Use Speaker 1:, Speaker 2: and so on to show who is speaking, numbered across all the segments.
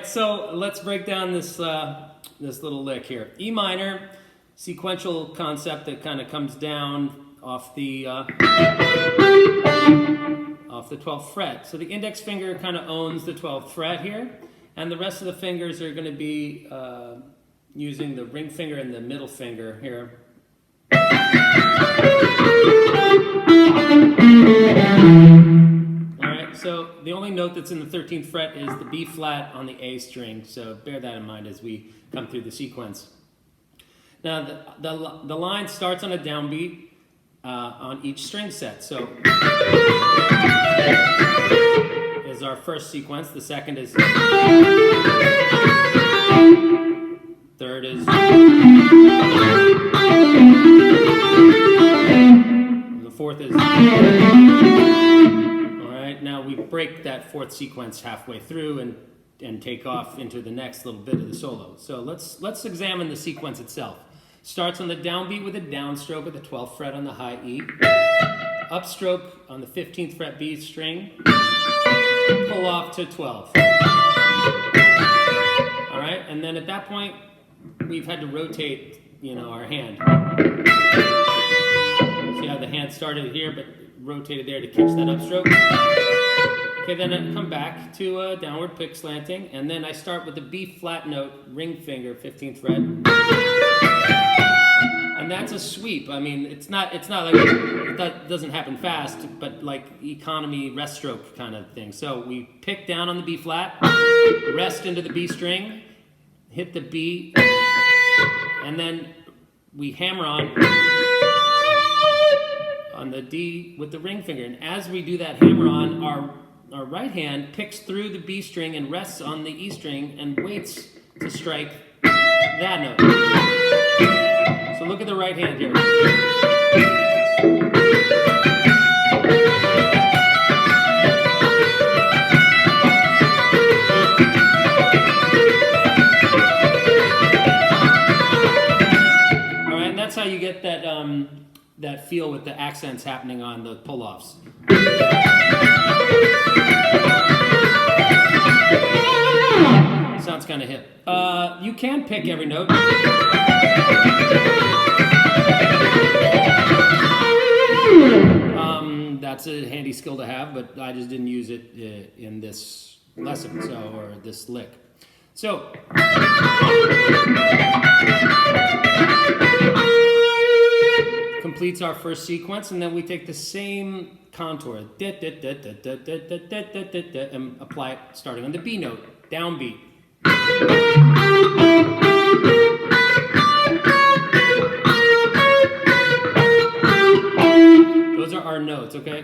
Speaker 1: So let's break down this this little lick here. E minor, sequential concept that kind of comes down off the 12th fret. So the index finger kind of owns the 12th fret here, and the rest of the fingers are going to be using the ring finger and the middle finger here. So the only note that's in the 13th fret is the B flat on the A string, so bear that in mind as we come through the sequence. Now the line starts on a downbeat on each string set. So is our first sequence, the second is, third is, the fourth is. Now we break that fourth sequence halfway through and take off into the next little bit of the solo. So let's examine the sequence itself. Starts on the downbeat with a downstroke at the 12th fret on the high E, upstroke on the 15th fret B string, pull off to 12. All right, and then at that point we've had to rotate, our hand. See how the hand started here, but rotated there to catch that upstroke. Okay, then I come back to a downward pick slanting, and then I start with the B flat note, ring finger, 15th fret, and that's a sweep. I mean, it's not like that doesn't happen fast, but like economy rest stroke kind of thing. So we pick down on the B flat, rest into the B string, hit the B, and then we hammer on the D with the ring finger. And as we do that hammer on, our right hand picks through the B string and rests on the E string and waits to strike that note. So look at the right hand here. All right, and that's how you get that that feel with the accents happening on the pull-offs. Sounds kind of hip. You can pick every note. That's a handy skill to have, but I just didn't use it in this lesson, or this lick. So, completes our first sequence, and then we take the same contour and apply it starting on the B note, downbeat. Those are our notes, okay?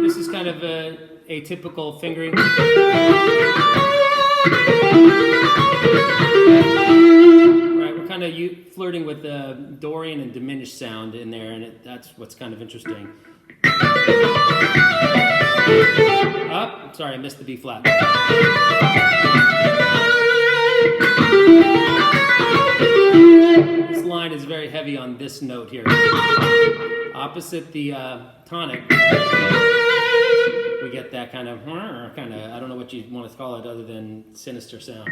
Speaker 1: This is kind of a atypical fingering. Kind of flirting with the Dorian and diminished sound in there, and that's what's kind of interesting. Sorry, I missed the B flat. This line is very heavy on this note here. Opposite the tonic, we get that kind of, I don't know what you want to call it other than sinister sound.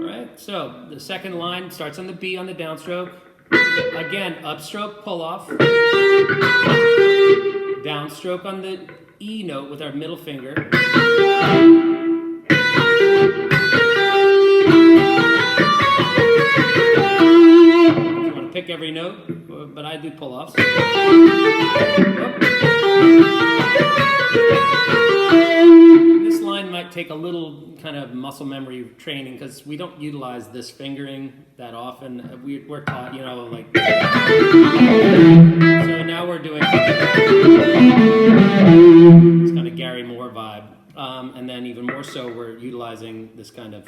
Speaker 1: Alright, so the second line starts on the B on the downstroke. Again, upstroke, pull off. Downstroke on the E note with our middle finger. You want to pick every note, but I do pull offs. This line might take a little kind of muscle memory training because we don't utilize this fingering that often. We're taught, like. So now we're doing this kind of Gary Moore vibe. and then even more so, we're utilizing this kind of.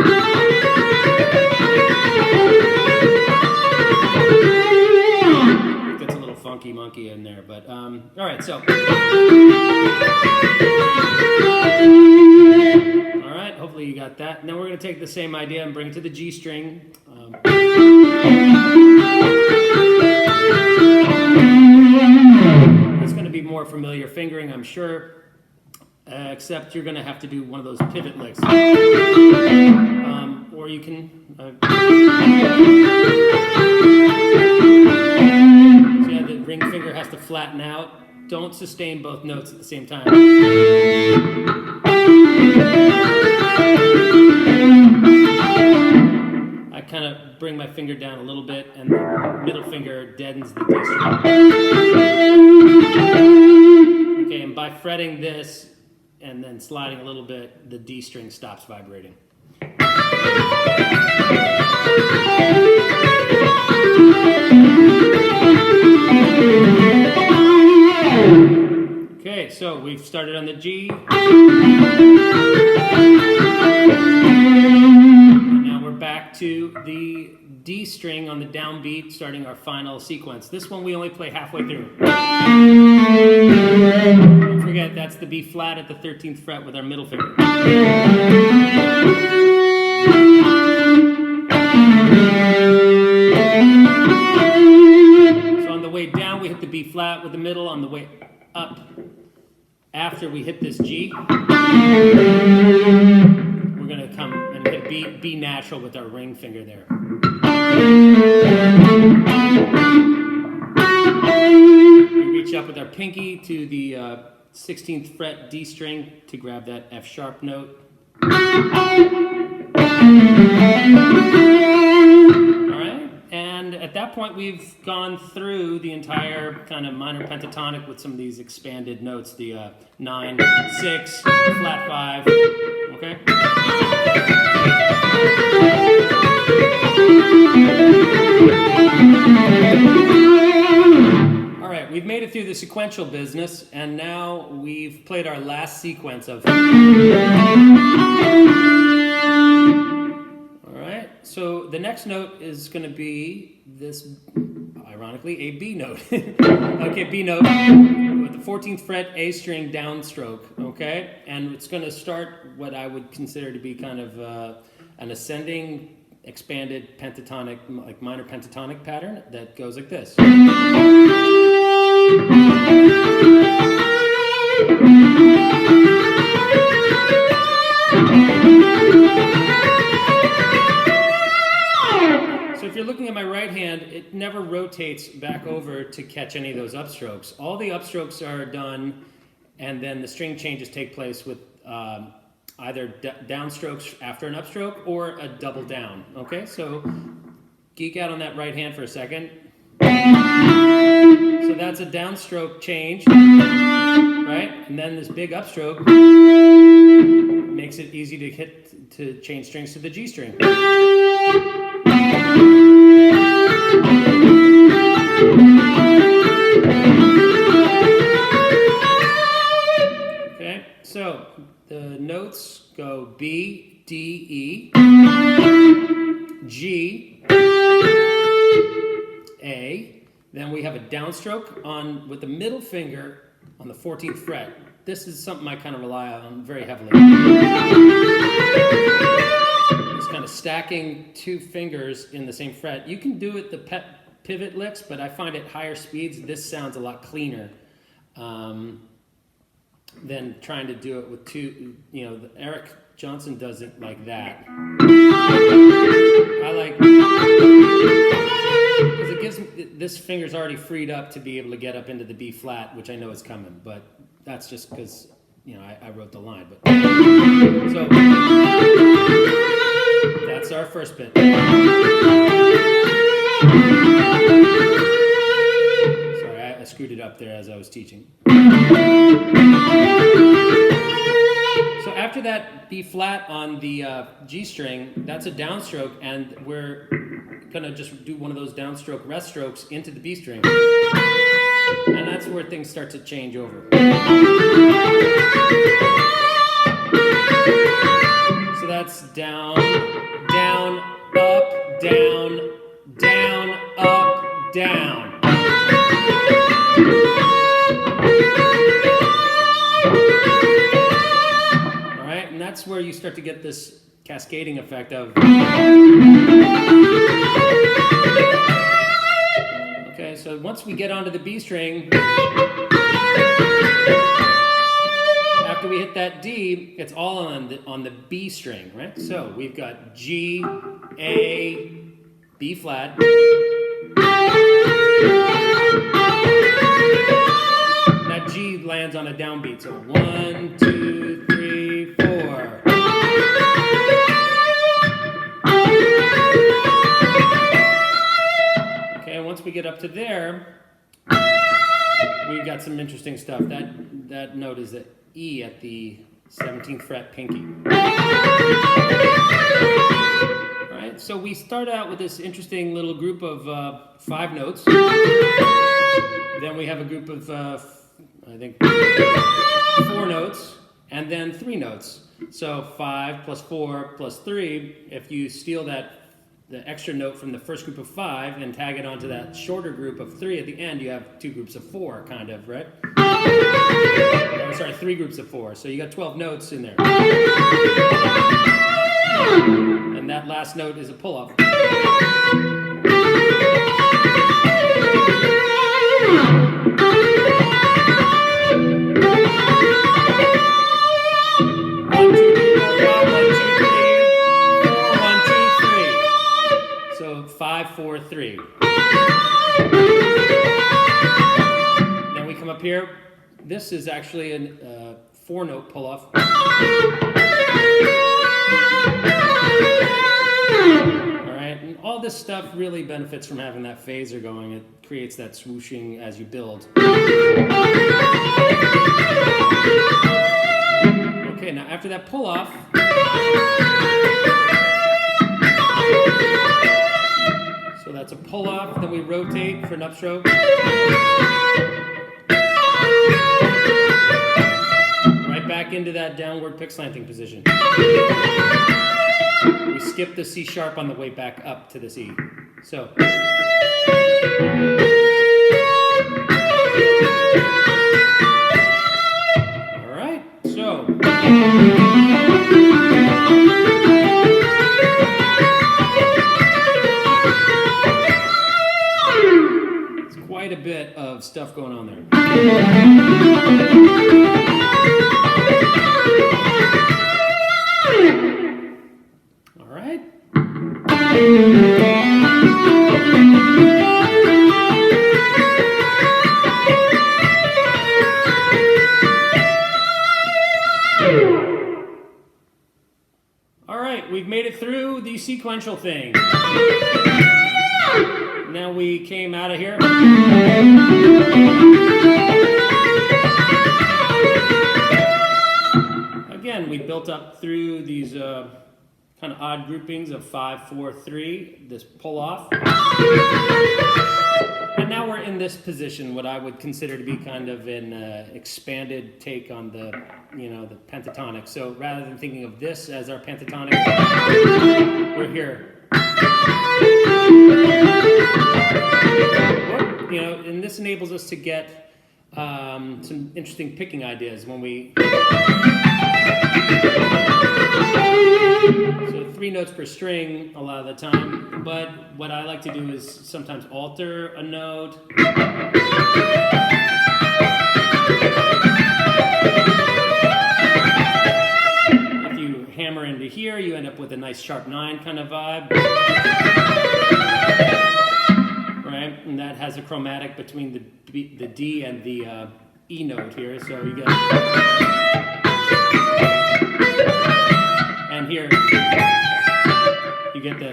Speaker 1: Gets a little funky monkey in there, but all right, so. All right, hopefully you got that. And then we're going to take the same idea and bring it to the G string. It's going to be more familiar fingering, I'm sure. Except you're going to have to do one of those pivot licks. Or you can... so yeah, the ring finger has to flatten out. Don't sustain both notes at the same time. I kind of bring my finger down a little bit, and the middle finger deadens the D string. Okay, and by fretting this, and then sliding a little bit, the D string stops vibrating. Okay, so we've started on the G. And now we're back to the D string on the downbeat, starting our final sequence. This one we only play halfway through. Don't forget, that's the B flat at the 13th fret with our middle finger. So on the way down, we hit the B flat with the middle. On the way up, after we hit this G, we're going to come and hit B natural with our ring finger there. We reach up with our pinky to the 16th fret D string to grab that F sharp note. Alright, and at that point we've gone through the entire kind of minor pentatonic with some of these expanded notes, the 9, 6, flat 5, okay? Alright, we've made it through the sequential business, and now we've played our last sequence of... Alright, so the next note is going to be this, ironically, a B note. Okay, B note with the 14th fret A string downstroke, okay? And it's going to start what I would consider to be kind of an ascending, expanded pentatonic, like minor pentatonic pattern that goes like this. So if you're looking at my right hand, it never rotates back over to catch any of those upstrokes. All the upstrokes are done, and then the string changes take place with either downstrokes after an upstroke or a double down. Okay, so geek out on that right hand for a second. So that's a downstroke change, right? And then this big upstroke makes it easy to change strings to the G string. Okay, so the notes go B, D, E, G, A. Then we have a downstroke on with the middle finger on the 14th fret. This is something I kind of rely on very heavily. Just kind of stacking two fingers in the same fret. You can do it the pivot licks, but I find at higher speeds this sounds a lot cleaner than trying to do it with two. You know, Eric Johnson does it like that. I like, because it gives me, this finger's already freed up to be able to get up into the B flat, which I know is coming, but that's just because, you know, I wrote the line. But so that's our first bit. Sorry, I screwed it up there as I was teaching. So after that B flat on the G string, that's a downstroke, and we're gonna just do one of those downstroke rest strokes into the B string. And that's where things start to change over. So that's down, down, up, down, down, up, down. All right, and that's where you start to get this cascading effect of. Okay, so once we get onto the B string, after we hit that D, it's all on the B string, right? So we've got G, A, B flat. That G lands on a downbeat, so 1, 2, 3, 4. Okay, once we get up to there, we've got some interesting stuff. That note is the E at the 17th fret pinky. All right, so we start out with this interesting little group of 5 notes. Then we have a group of, I think, 4 notes, and then 3 notes. So 5 plus 4 plus 3, if you steal the extra note from the first group of 5 and tag it onto that shorter group of 3 at the end, you have 2 groups of 4, kind of, right? Oh, sorry, 3 groups of 4. So you got 12 notes in there. And that last note is a pull-off. So 5, 4, 3. Then we come up here. This is actually a 4-note pull-off. All right, and all this stuff really benefits from having that phaser going. It creates that swooshing as you build. Okay, now after that pull-off, so that's a pull-off, then we rotate for an upstroke. Right back into that downward pick slanting position. We skip the C sharp on the way back up to this E. So. All right, so. It's quite a bit of stuff going on there. All right. All right, we've made it through the sequential thing. Now we came out of here. Again, we built up through these kind of odd groupings of 5, 4, 3, this pull off. And now we're in this position, what I would consider to be kind of an expanded take on the, the pentatonic. So rather than thinking of this as our pentatonic, we're here. And this enables us to get some interesting picking ideas when we. So 3 notes per string a lot of the time, but what I like to do is sometimes alter a note. If you hammer into here, you end up with a nice sharp 9 kind of vibe. Right? And that has a chromatic between the D and the E note here, so you get. And here, you get the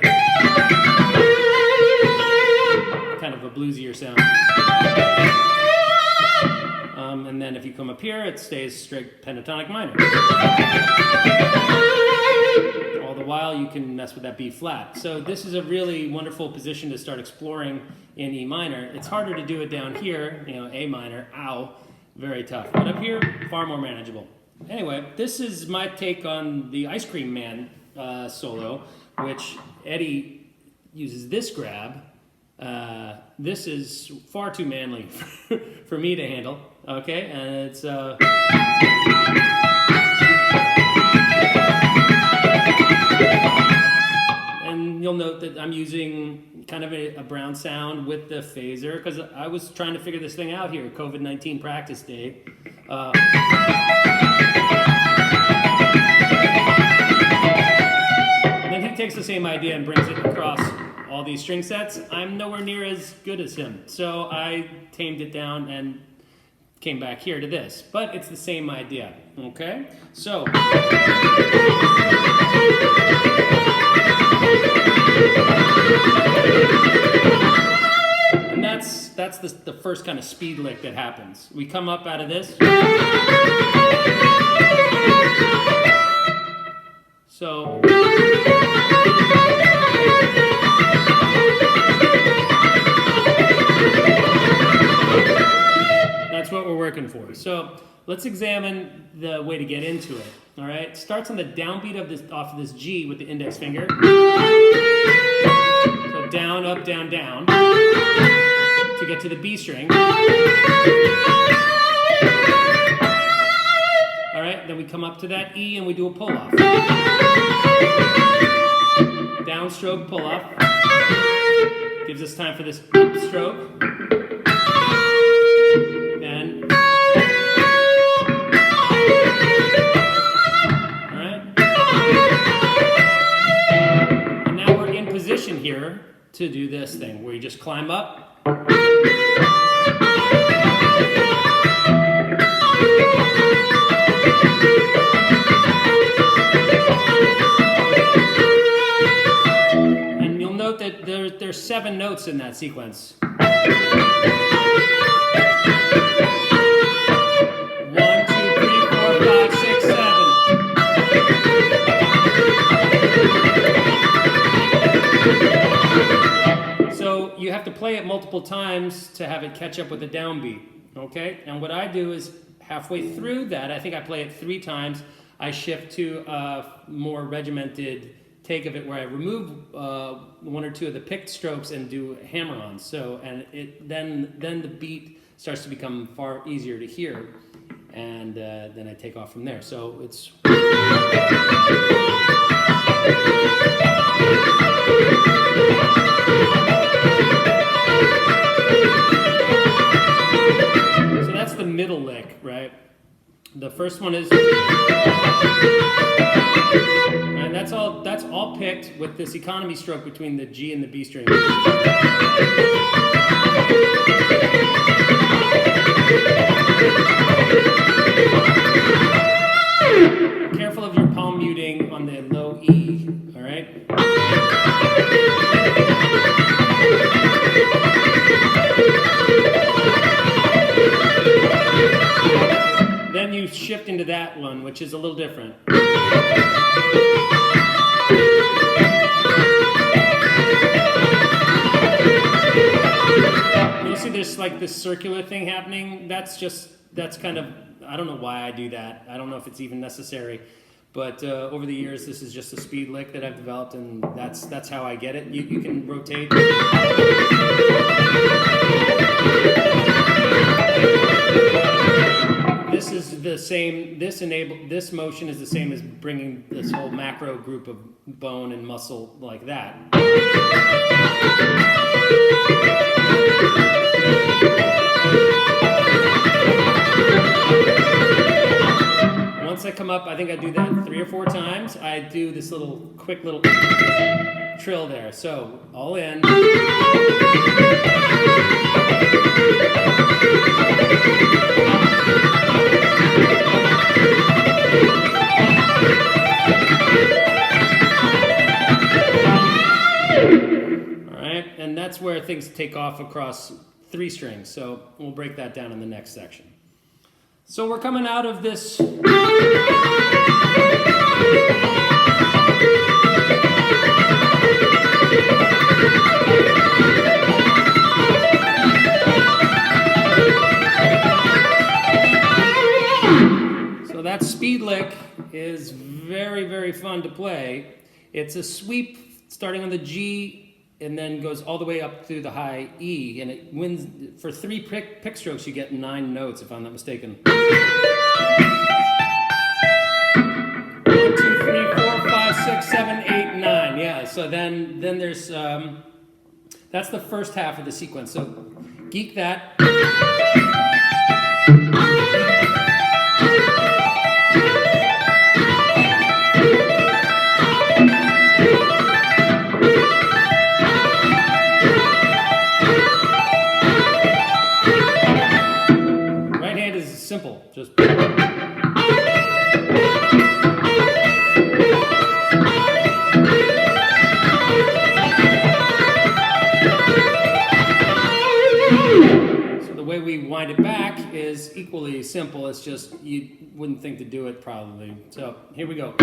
Speaker 1: kind of a bluesier sound. And then if you come up here, it stays straight pentatonic minor. All the while, you can mess with that B flat. So this is a really wonderful position to start exploring in E minor. It's harder to do it down here, A minor, ow, very tough. But up here, far more manageable. Anyway, this is my take on the Ice Cream Man solo, which Eddie uses this grab. This is far too manly for me to handle, okay? And it's... and you'll note that I'm using kind of a brown sound with the phaser, because I was trying to figure this thing out here, COVID-19 practice day. Then he takes the same idea and brings it across all these string sets. I'm nowhere near as good as him, so I tamed it down and came back here to this. But it's the same idea, okay? So... and that's the first kind of speed lick that happens. We come up out of this. So... that's what we're working for. So let's examine the way to get into it. All right, starts on the downbeat of this, off of this G with the index finger. So down, up, down, down to get to the B string. All right, then we come up to that E and we do a pull off. Downstroke, pull off. Gives us time for this upstroke. Then, all right. And now we're in position here to do this thing where you just climb up. And you'll note that there's 7 notes in that sequence. 1, 2, 3, 4, 5, 6, 7. So you have to play it multiple times to have it catch up with the downbeat, okay? And what I do is halfway through that, I think I play it 3 times, I shift to a more regimented take of it where I remove 1 or 2 of the picked strokes and do hammer-ons. So, and then the beat starts to become far easier to hear, and then I take off from there. So it's... so that's the middle lick, right? The first one is... and that's all picked with this economy stroke between the G and the B string. Careful of your palm muting on the low E, all right? Then you shift into that one, which is a little different. You see there's like this circular thing happening. That's kind of, I don't know why I do that. I don't know if it's even necessary. But over the years, this is just a speed lick that I've developed, and that's how I get it. You can rotate. This is the same. This motion is the same as bringing this whole macro group of bone and muscle like that. Once I come up, I think I do that 3 or 4 times. I do this quick little trill there. So all in. And that's where things take off across 3 strings. So we'll break that down in the next section. So we're coming out of this. So that speed lick is very, very fun to play. It's a sweep starting on the G and then goes all the way up through the high E, and it wins for 3 pick strokes. You get 9 notes, if I'm not mistaken. 1, 2, 3, 4, 5, 6, 7, 8, 9. Yeah. So then there's that's the first half of the sequence. So geek that. Right hand is simple. Just. The way we wind it back is equally simple. It's just you wouldn't think to do it probably. So here we go.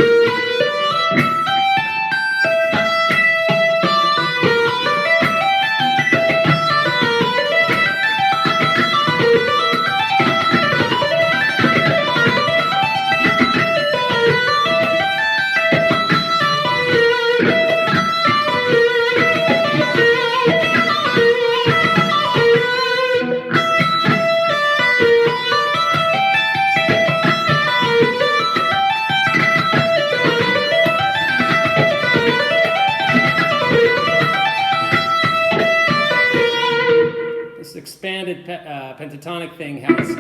Speaker 1: Expanded pentatonic thing has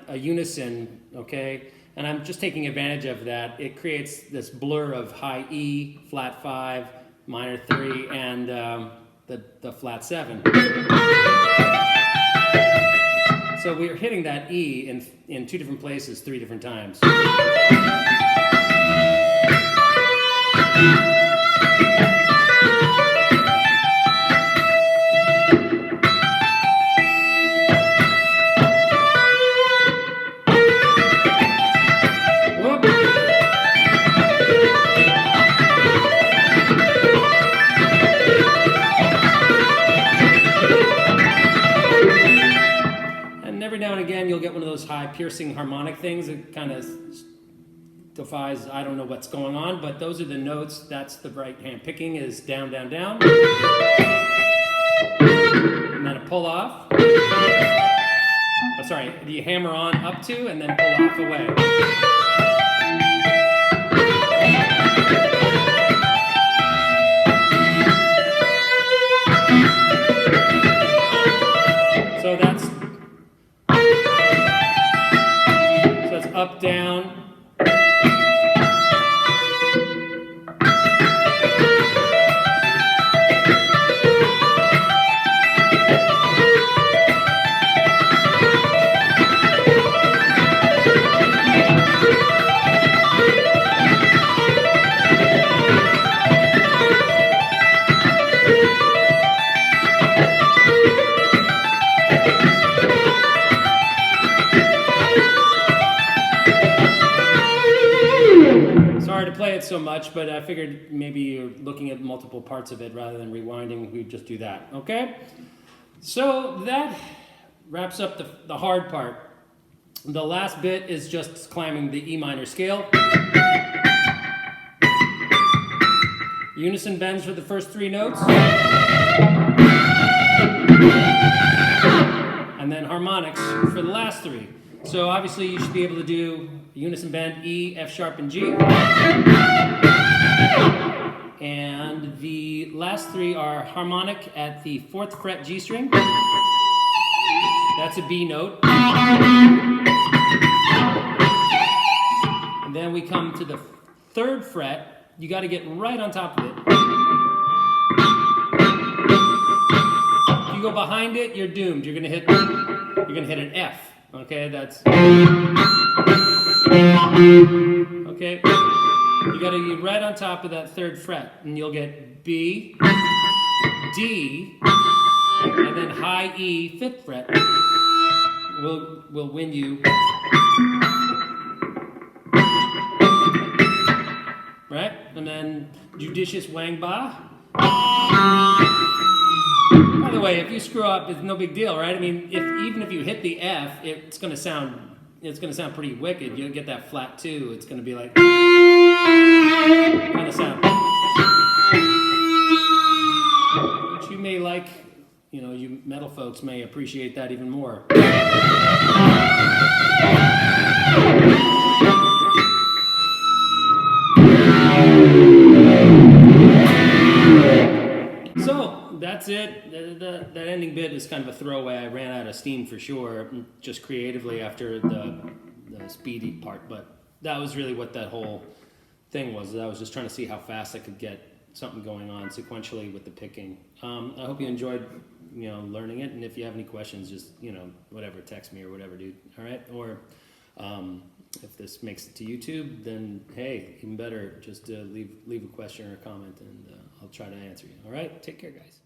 Speaker 1: a unison, okay? And I'm just taking advantage of that. It creates this blur of high E, flat 5, minor 3, and the flat 7. So we're hitting that E in 2 different places, 3 different times. Every now and again, you'll get one of those high piercing harmonic things. It kind of defies, I don't know what's going on, but those are the notes. That's the right hand picking is down, down, down. And then a pull off. Oh, sorry, you hammer on up to and then pull off away. So that's up, down. Sorry to play it so much, but I figured maybe you're looking at multiple parts of it rather than rewinding. We'd just do that, okay? So that wraps up the hard part. The last bit is just climbing the E minor scale. Unison bends for the first 3 notes. And then harmonics for the last 3. So obviously you should be able to do unison bend E, F sharp, and G. And the last 3 are harmonic at the 4th fret G string. That's a B note. And then we come to the 3rd fret. You got to get right on top of it. If you go behind it, you're doomed. You're gonna hit an F. Okay, that's okay. You got to be right on top of that 3rd fret, and you'll get B, D, and then high E, 5th fret. Will win you. Right, and then judicious wang ba. By the way, if you screw up, it's no big deal, right? I mean, even if you hit the F, it's going to sound it's going to sound pretty wicked. You'll get that flat 2. It's going to be like kind of sound, which you may like. You know, you metal folks may appreciate that even more. So that's it. That ending bit is kind of a throwaway. I ran out of steam for sure, just creatively after the speedy part. But that was really what that whole thing was. I was just trying to see how fast I could get something going on sequentially with the picking. I hope you enjoyed, you know, learning it. And if you have any questions, just, you know, whatever, text me or whatever, dude. All right. Or if this makes it to YouTube, then hey, even better, just leave a question or a comment, and I'll try to answer you. All right. Take care, guys.